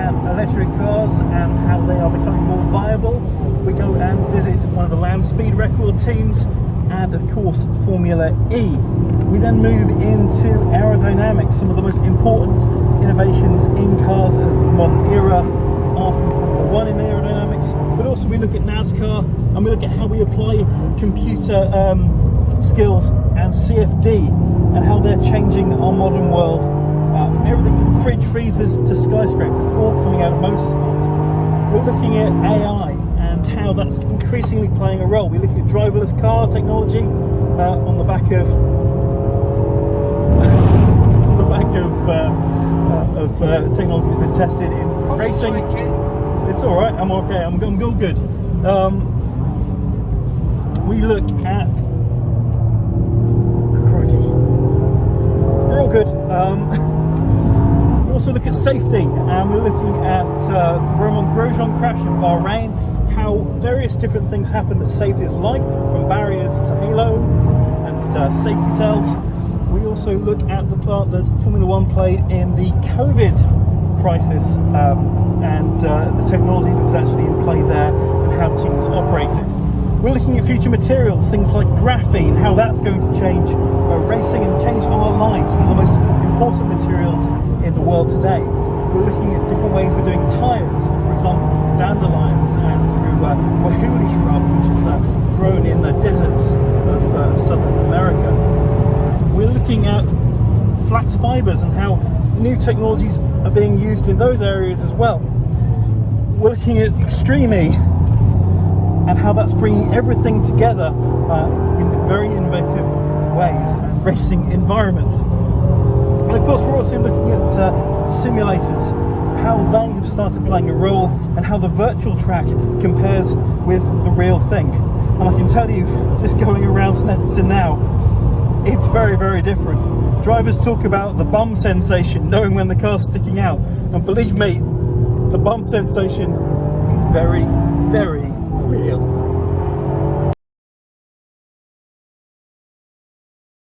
at electric cars and how they are becoming more viable. We go and visit one of the land speed record teams and of course Formula E. We then move into aerodynamics, some of the most important innovations in cars of the modern era are from Formula 1 in aerodynamics, but also we look at NASCAR and we look at how we apply computer skills and CFD and how they're changing our modern world, from everything from fridge freezers to skyscrapers, all coming out of motorsport. We're looking at AI and how that's increasingly playing a role. We look at driverless car technology on the back of technology that's been tested in racing. It's all right. I'm okay. I'm good. We look at we're all good. We also look at safety, and we're looking at the Roman Grosjean crash in Bahrain, how various different things happen that saved his life, from barriers to halos and safety cells. We also look at the part that Formula 1 played in the COVID crisis and the technology that was actually in play there and how teams operated. We're looking at future materials, things like graphene, how that's going to change racing and change our lives, one of the most important materials in the world today. We're looking at different ways we're doing tyres, for example, dandelions and through wahuli shrub, which is grown in the deserts of southern America. We're looking at flax fibres and how new technologies are being used in those areas as well. We're looking at Extreme E and how that's bringing everything together in very innovative ways and racing environments. And of course we're also looking at simulators, how they have started playing a role and how the virtual track compares with the real thing. And I can tell you, just going around Snetterton now, it's very, very different. Drivers talk about the bum sensation, knowing when the car's sticking out, and believe me, the bum sensation is very, very real.